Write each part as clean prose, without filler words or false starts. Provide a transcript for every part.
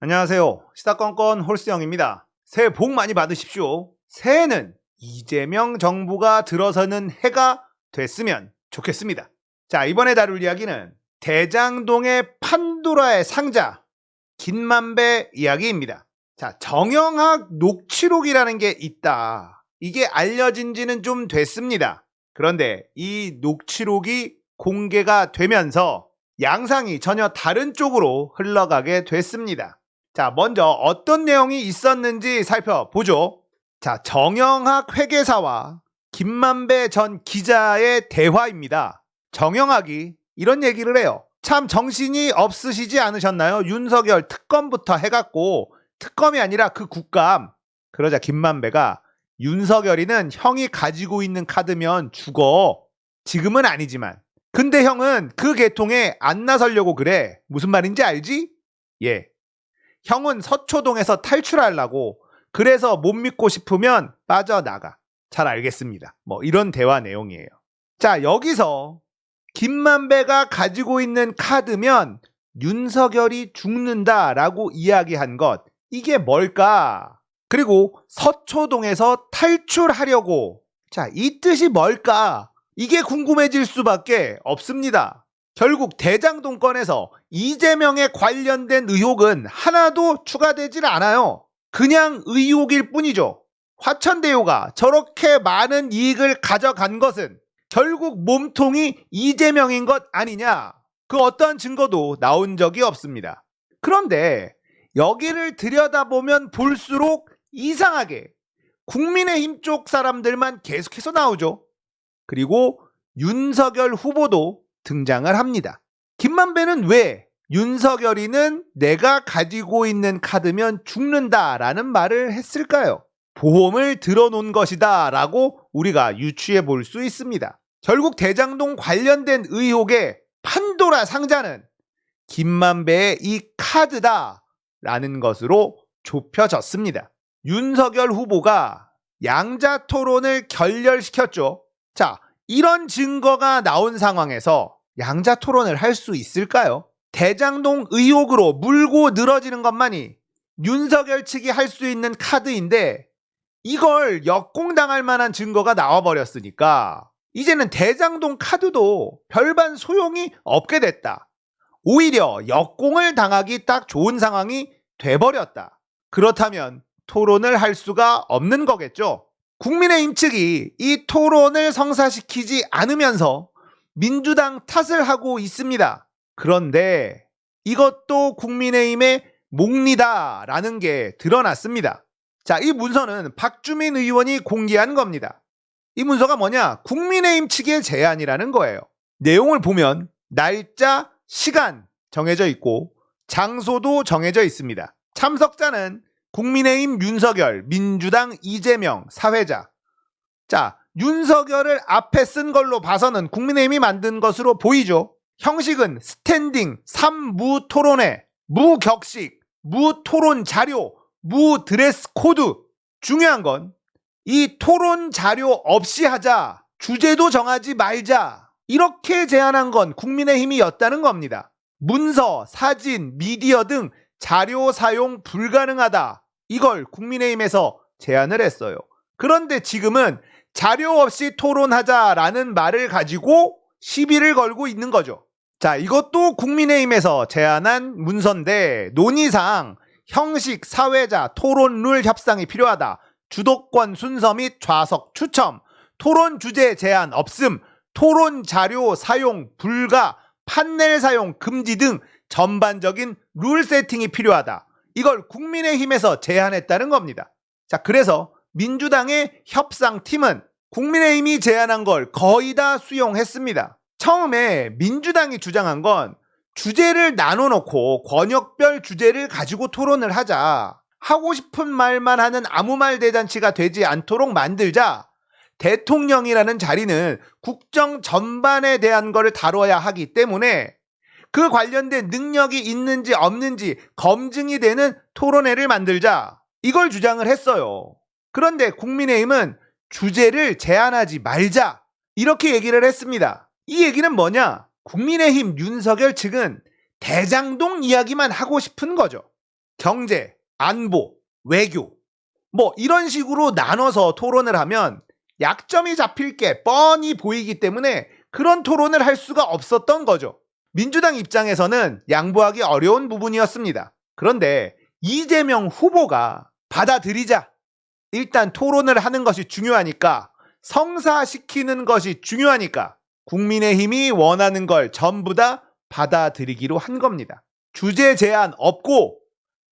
안녕하세요. 시사건건 홀스영입니다. 새해 복 많이 받으십시오. 새해는 이재명 정부가 들어서는 해가 됐으면 좋겠습니다. 자, 이번에 다룰 이야기는 대장동의 판도라의 상자 김만배 이야기입니다. 자, 정영학 녹취록이라는 게 있다. 이게 알려진 지는 좀 됐습니다. 그런데 이 녹취록이 공개가 되면서 양상이 전혀 다른 쪽으로 흘러가게 됐습니다. 자, 먼저 어떤 내용이 있었는지 살펴보죠. 자, 정영학 회계사와 김만배 전 기자의 대화입니다. 정영학이 이런 얘기를 해요. 참 정신이 없으시지 않으셨나요? 윤석열 특검부터 해갖고 특검이 아니라 그 국감. 그러자 김만배가 윤석열이는 형이 가지고 있는 카드면 죽어. 지금은 아니지만. 근데 형은 그 계통에 안 나서려고 그래. 무슨 말인지 알지? 예. 형은 서초동에서 탈출하려고 그래서 못 믿고 싶으면 빠져나가. 잘 알겠습니다. 뭐 이런 대화 내용이에요. 자, 여기서 김만배가 가지고 있는 카드면 윤석열이 죽는다라고 이야기한 것, 이게 뭘까? 그리고 서초동에서 탈출하려고, 자, 이 뜻이 뭘까? 이게 궁금해질 수밖에 없습니다. 결국 대장동 건에서 이재명에 관련된 의혹은 하나도 추가되질 않아요. 그냥 의혹일 뿐이죠. 화천대유가 저렇게 많은 이익을 가져간 것은 결국 몸통이 이재명인 것 아니냐? 그 어떠한 증거도 나온 적이 없습니다. 그런데 여기를 들여다보면 볼수록 이상하게 국민의힘 쪽 사람들만 계속해서 나오죠. 그리고 윤석열 후보도 등장을 합니다. 김만배는 왜 윤석열이는 내가 가지고 있는 카드면 죽는다라는 말을 했을까요? 보험을 들어놓은 것이다 라고 우리가 유추해 볼 수 있습니다. 결국 대장동 관련된 의혹의 판도라 상자는 김만배의 이 카드다 라는 것으로 좁혀졌습니다. 윤석열 후보가 양자 토론을 결렬시켰죠. 자, 이런 증거가 나온 상황에서 양자 토론을 할 수 있을까요? 대장동 의혹으로 물고 늘어지는 것만이 윤석열 측이 할 수 있는 카드인데 이걸 역공당할 만한 증거가 나와버렸으니까 이제는 대장동 카드도 별반 소용이 없게 됐다. 오히려 역공을 당하기 딱 좋은 상황이 돼버렸다. 그렇다면 토론을 할 수가 없는 거겠죠. 국민의힘 측이 이 토론을 성사시키지 않으면서 민주당 탓을 하고 있습니다. 그런데 이것도 국민의힘의 몽리다라는 게 드러났습니다. 자, 이 문서는 박주민 의원이 공개한 겁니다. 이 문서가 뭐냐? 국민의힘 측의 제안이라는 거예요. 내용을 보면 날짜, 시간 정해져 있고 장소도 정해져 있습니다. 참석자는 국민의힘 윤석열, 민주당 이재명, 사회자. 자, 윤석열을 앞에 쓴 걸로 봐서는 국민의힘이 만든 것으로 보이죠. 형식은 스탠딩, 3무 토론회, 무격식, 무토론 자료, 무 드레스 코드. 중요한 건 이 토론 자료 없이 하자, 주제도 정하지 말자, 이렇게 제안한 건 국민의힘이었다는 겁니다. 문서, 사진, 미디어 등 자료 사용 불가능하다. 이걸 국민의힘에서 제안을 했어요. 그런데 지금은 자료 없이 토론하자라는 말을 가지고 시비를 걸고 있는 거죠. 자, 이것도 국민의힘에서 제안한 문서인데 논의상 형식, 사회자, 토론룰 협상이 필요하다. 주도권 순서 및 좌석 추첨, 토론 주제 제한 없음, 토론 자료 사용 불가, 판넬 사용 금지 등 전반적인 룰 세팅이 필요하다. 이걸 국민의힘에서 제안했다는 겁니다. 자, 그래서 민주당의 협상팀은 국민의힘이 제안한 걸 거의 다 수용했습니다. 처음에 민주당이 주장한 건 주제를 나눠놓고 권역별 주제를 가지고 토론을 하자. 하고 싶은 말만 하는 아무 말 대잔치가 되지 않도록 만들자. 대통령이라는 자리는 국정 전반에 대한 것을 다뤄야 하기 때문에 그 관련된 능력이 있는지 없는지 검증이 되는 토론회를 만들자. 이걸 주장을 했어요. 그런데 국민의힘은 주제를 제안하지 말자. 이렇게 얘기를 했습니다. 이 얘기는 뭐냐? 국민의힘 윤석열 측은 대장동 이야기만 하고 싶은 거죠. 경제, 안보, 외교 뭐 이런 식으로 나눠서 토론을 하면 약점이 잡힐 게 뻔히 보이기 때문에 그런 토론을 할 수가 없었던 거죠. 민주당 입장에서는 양보하기 어려운 부분이었습니다. 그런데 이재명 후보가 받아들이자. 일단 토론을 하는 것이 중요하니까, 성사시키는 것이 중요하니까 국민의힘이 원하는 걸 전부 다 받아들이기로 한 겁니다. 주제 제한 없고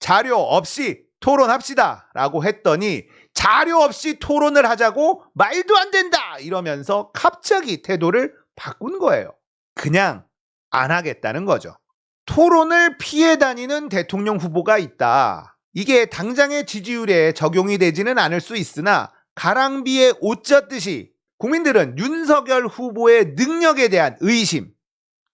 자료 없이 토론합시다 라고 했더니 자료 없이 토론을 하자고 말도 안 된다 이러면서 갑자기 태도를 바꾼 거예요. 그냥 안 하겠다는 거죠. 토론을 피해 다니는 대통령 후보가 있다. 이게 당장의 지지율에 적용이 되지는 않을 수 있으나 가랑비에 옷 젖듯이 국민들은 윤석열 후보의 능력에 대한 의심,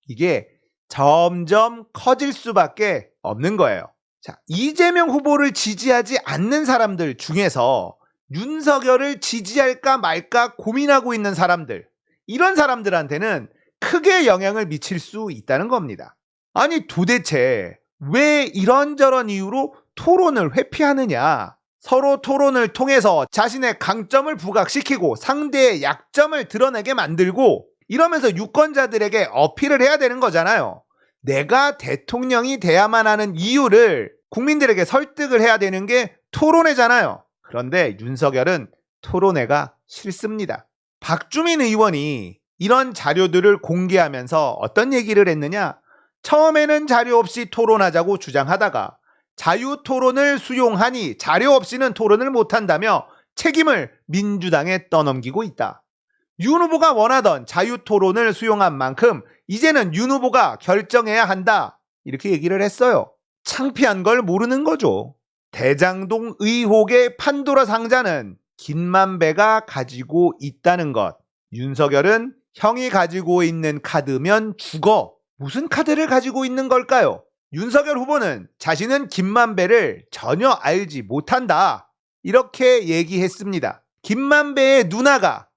이게 점점 커질 수밖에 없는 거예요. 자, 이재명 후보를 지지하지 않는 사람들 중에서 윤석열을 지지할까 말까 고민하고 있는 사람들, 이런 사람들한테는 크게 영향을 미칠 수 있다는 겁니다. 아니 도대체 왜 이런저런 이유로 토론을 회피하느냐? 서로 토론을 통해서 자신의 강점을 부각시키고 상대의 약점을 드러내게 만들고 이러면서 유권자들에게 어필을 해야 되는 거잖아요. 내가 대통령이 돼야만 하는 이유를 국민들에게 설득을 해야 되는 게 토론회잖아요. 그런데 윤석열은 토론회가 싫습니다. 박주민 의원이 이런 자료들을 공개하면서 어떤 얘기를 했느냐? 처음에는 자료 없이 토론하자고 주장하다가 자유토론을 수용하니 자료 없이는 토론을 못한다며 책임을 민주당에 떠넘기고 있다. 윤 후보가 원하던 자유토론을 수용한 만큼 이제는 윤 후보가 결정해야 한다. 이렇게 얘기를 했어요. 창피한 걸 모르는 거죠. 대장동 의혹의 판도라 상자는 김만배가 가지고 있다는 것. 윤석열은 형이 가지고 있는 카드면 죽어. 무슨 카드를 가지고 있는 걸까요? 윤석열 후보는 자신은 김만배를 전혀 알지 못한다. 이렇게 얘기했습니다. 김만배의 누나가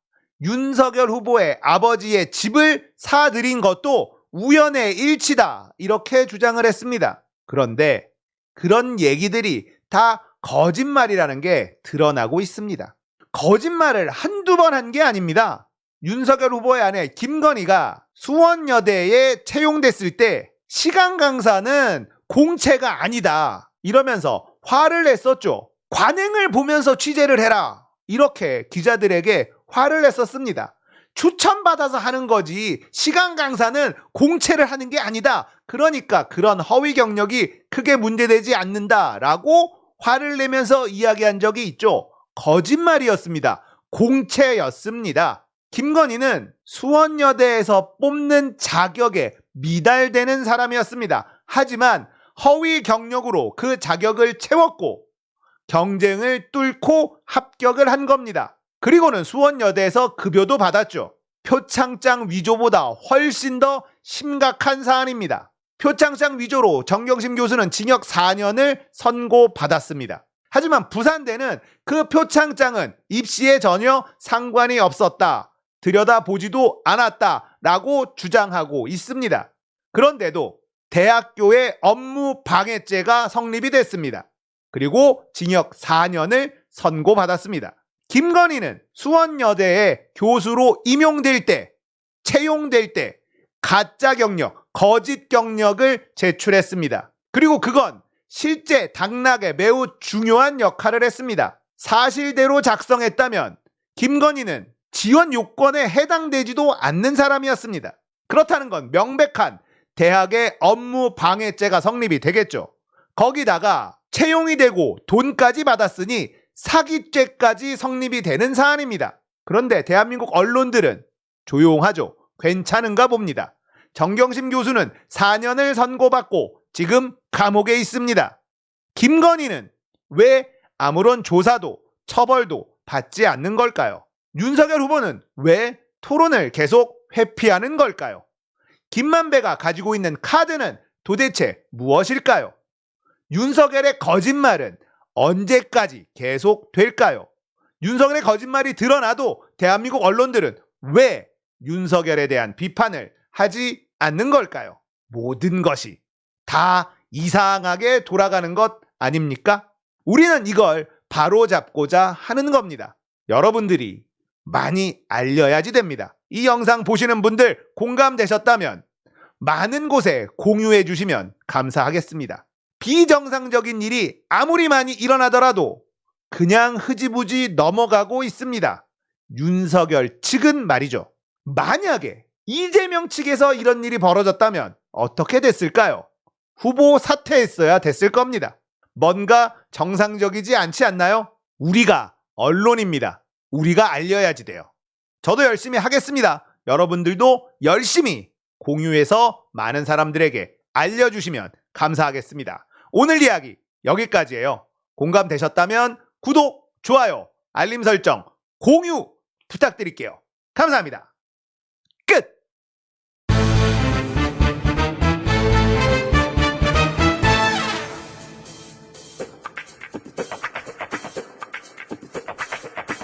윤석열 후보의 아버지의 집을 사들인 것도 우연의 일치다. 이렇게 주장을 했습니다. 그런데 그런 얘기들이 다 거짓말이라는 게 드러나고 있습니다. 거짓말을 한두 번 한 게 아닙니다. 윤석열 후보의 아내 김건희가 수원여대에 채용됐을 때 시간 강사는 공채가 아니다 이러면서 화를 냈었죠. 관행을 보면서 취재를 해라 이렇게 기자들에게 화를 냈었습니다. 추천받아서 하는 거지 시간 강사는 공채를 하는 게 아니다. 그러니까 그런 허위 경력이 크게 문제되지 않는다라고 화를 내면서 이야기한 적이 있죠. 거짓말이었습니다. 공채였습니다. 김건희는 수원여대에서 뽑는 자격에 미달되는 사람이었습니다. 하지만 허위 경력으로 그 자격을 채웠고 경쟁을 뚫고 합격을 한 겁니다. 그리고는 수원여대에서 급여도 받았죠. 표창장 위조보다 훨씬 더 심각한 사안입니다. 표창장 위조로 정경심 교수는 징역 4년을 선고받았습니다. 하지만 부산대는 그 표창장은 입시에 전혀 상관이 없었다. 들여다보지도 않았다라고 주장하고 있습니다. 그런데도 대학교의 업무 방해죄가 성립이 됐습니다. 그리고 징역 4년을 선고받았습니다. 김건희는 수원여대에 교수로 임용될 때, 채용될 때 가짜 경력, 거짓 경력을 제출했습니다. 그리고 그건 실제 당락에 매우 중요한 역할을 했습니다. 사실대로 작성했다면 김건희는 지원 요건에 해당되지도 않는 사람이었습니다. 그렇다는 건 명백한 대학의 업무 방해죄가 성립이 되겠죠. 거기다가 채용이 되고 돈까지 받았으니 사기죄까지 성립이 되는 사안입니다. 그런데 대한민국 언론들은 조용하죠. 괜찮은가 봅니다. 정경심 교수는 4년을 선고받고 지금 감옥에 있습니다. 김건희는 왜 아무런 조사도 처벌도 받지 않는 걸까요? 윤석열 후보는 왜 토론을 계속 회피하는 걸까요? 김만배가 가지고 있는 카드는 도대체 무엇일까요? 윤석열의 거짓말은 언제까지 계속 될까요? 윤석열의 거짓말이 드러나도 대한민국 언론들은 왜 윤석열에 대한 비판을 하지 않는 걸까요? 모든 것이 다 이상하게 돌아가는 것 아닙니까? 우리는 이걸 바로잡고자 하는 겁니다. 여러분들이 많이 알려야지 됩니다. 이 영상 보시는 분들 공감되셨다면 많은 곳에 공유해 주시면 감사하겠습니다. 비정상적인 일이 아무리 많이 일어나더라도 그냥 흐지부지 넘어가고 있습니다. 윤석열 측은 말이죠. 만약에 이재명 측에서 이런 일이 벌어졌다면 어떻게 됐을까요? 후보 사퇴했어야 됐을 겁니다. 뭔가 정상적이지 않지 않나요? 우리가 언론입니다. 우리가 알려야지 돼요. 저도 열심히 하겠습니다. 여러분들도 열심히 공유해서 많은 사람들에게 알려주시면 감사하겠습니다. 오늘 이야기 여기까지예요. 공감되셨다면 구독, 좋아요, 알림 설정, 공유 부탁드릴게요. 감사합니다. 끝!